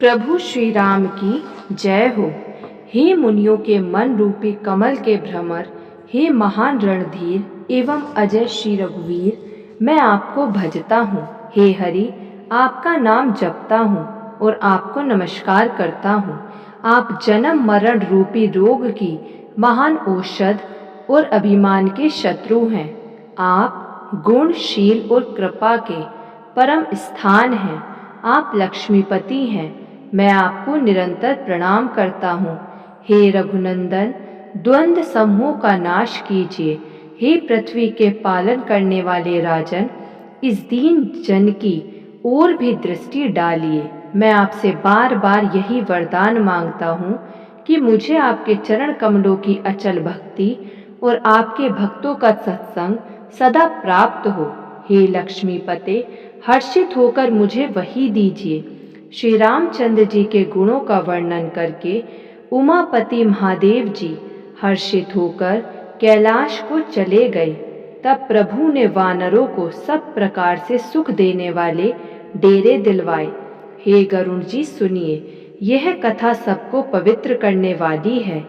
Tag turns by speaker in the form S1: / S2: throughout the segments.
S1: प्रभु श्री राम की जय हो। हे मुनियों के मन रूपी कमल के भ्रमर, हे महान रणधीर एवं अजय श्री रघुवीर, मैं आपको भजता हूँ। हे हरि, आपका नाम जपता हूँ और आपको नमस्कार करता हूँ। आप जन्म मरण रूपी रोग की महान औषध और अभिमान के शत्रु हैं। आप गुणशील और कृपा के परम स्थान हैं। आप लक्ष्मीपति हैं। मैं आपको निरंतर प्रणाम करता हूँ। हे रघुनंदन, द्वंद्व समूह का नाश कीजिए। हे पृथ्वी के पालन करने वाले राजन, इस दीन जन की ओर भी दृष्टि डालिए। मैं आपसे बार बार यही वरदान मांगता हूँ कि मुझे आपके चरण कमलों की अचल भक्ति और आपके भक्तों का सत्संग सदा प्राप्त हो। हे लक्ष्मीपते, हर्षित होकर मुझे वही दीजिए। श्री रामचंद्र जी के गुणों का वर्णन करके उमापति महादेव जी हर्षित होकर कैलाश को चले गए। तब प्रभु ने वानरों को सब प्रकार से सुख देने वाले डेरे दिलवाए। हे गरुण जी सुनिए, यह कथा सबको पवित्र करने वाली है।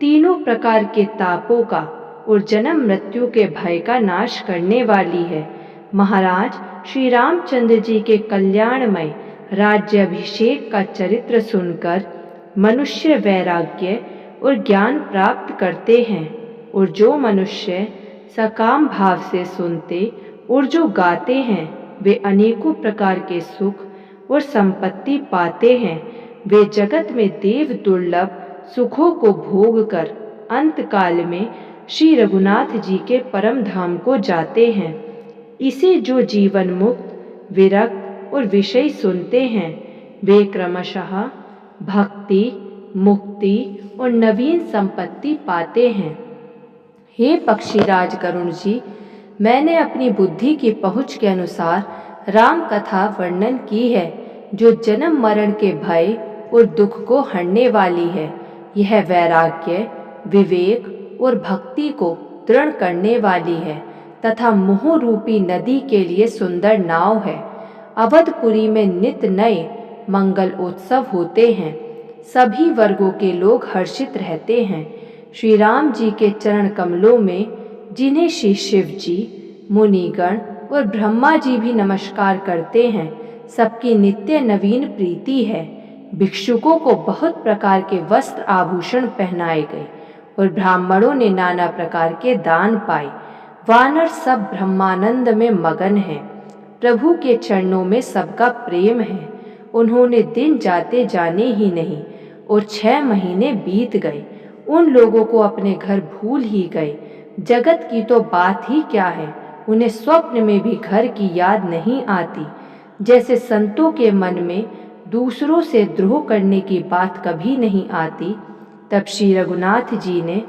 S1: तीनों प्रकार के तापों का और जन्म मृत्यु के भय का नाश करने वाली है। महाराज, श्री रामचंद्र जी के कल्याणमय राज्याभिषेक का चरित्र सुनकर मनुष्य वैराग्य और ज्ञान प्राप्त करते हैं, और जो मनुष्य सकाम भाव से सुनते और जो गाते हैं वे अनेकों प्रकार के सुख और संपत्ति पाते हैं। वे जगत में देव दुर्लभ सुखों को भोग कर अंत काल में श्री रघुनाथ जी के परम धाम को जाते हैं। इसे जो जीवन मुक्त, विरक्त और विषय सुनते हैं, वे क्रमशः भक्ति, मुक्ति और नवीन संपत्ति पाते हैं। हे पक्षीराज गरुण जी, मैंने अपनी बुद्धि की पहुँच के अनुसार राम कथा वर्णन की है, जो जन्म मरण के भय और दुख को हरने वाली है। यह वैराग्य, विवेक और भक्ति को दृढ़ करने वाली है तथा मोह रूपी नदी के लिए सुंदर नाव है। अवधपुरी में नित नए मंगल उत्सव होते हैं। सभी वर्गों के लोग हर्षित रहते हैं। श्री राम जी के चरण कमलों में, जिन्हें श्री शिव जी, मुनिगण और ब्रह्मा जी भी नमस्कार करते हैं, सबकी नित्य नवीन प्रीति है। भिक्षुकों को बहुत प्रकार के वस्त्र आभूषण पहनाए गए और ब्राह्मणों ने नाना प्रकार के दान पाए। वानर सब ब्रह्मानंद में मगन हैं। प्रभु के चरणों में सबका प्रेम है। उन्होंने दिन जाते जाने ही नहीं और 6 महीने बीत गए। उन लोगों को अपने घर भूल ही गए। जगत की तो बात ही क्या है, उन्हें स्वप्न में भी घर की याद नहीं आती। जैसे संतों के मन में दूसरों से द्रोह करने की बात कभी नहीं आती, तब श्री रघुनाथ जी ने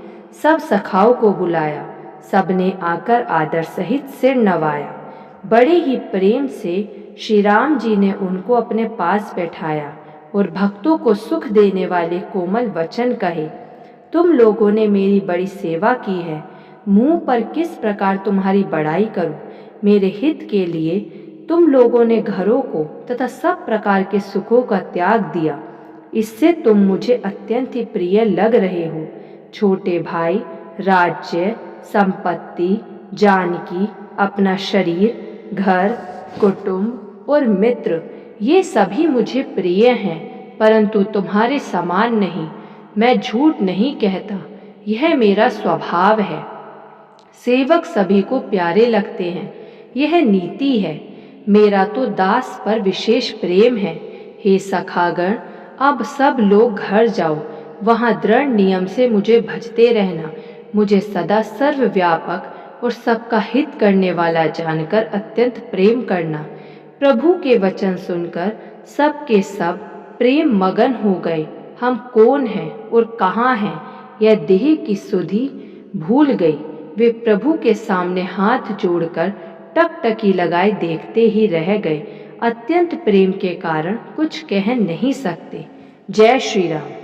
S1: सब सखाओं को बुलाया। सबने आकर आदर सहित सिर नवाया। बड़े ही प्रेम से श्री राम जी ने उनको अपने पास बैठाया और भक्तों को सुख देने वाले कोमल वचन कहे। तुम लोगों ने मेरी बड़ी सेवा की है। मुंह पर किस प्रकार तुम्हारी बड़ाई करूं। मेरे हित के लिए तुम लोगों ने घरों को तथा सब प्रकार के सुखों का त्याग दिया। इससे तुम मुझे अत्यंत ही प्रिय लग रहे हो। छोटे भाई, राज्य, संपत्ति, जानकी, अपना शरीर, घर, कुटुंब और मित्र, ये सभी मुझे प्रिय हैं, परंतु तुम्हारे समान नहीं। मैं झूठ नहीं कहता, यह मेरा स्वभाव है। सेवक सभी को प्यारे लगते हैं, यह नीति है। मेरा तो दास पर विशेष प्रेम है। हे सखागण, अब सब लोग घर जाओ। वहाँ दृढ़ नियम से मुझे भजते रहना। मुझे सदा सर्वव्यापक और सबका हित करने वाला जानकर अत्यंत प्रेम करना। प्रभु के वचन सुनकर सब के सब प्रेम मगन हो गए। हम कौन हैं और कहाँ हैं, यह देह की सुधि भूल गई। वे प्रभु के सामने हाथ जोड़कर टकटकी लगाए देखते ही रह गए। अत्यंत प्रेम के कारण कुछ कह नहीं सकते। जय श्री राम।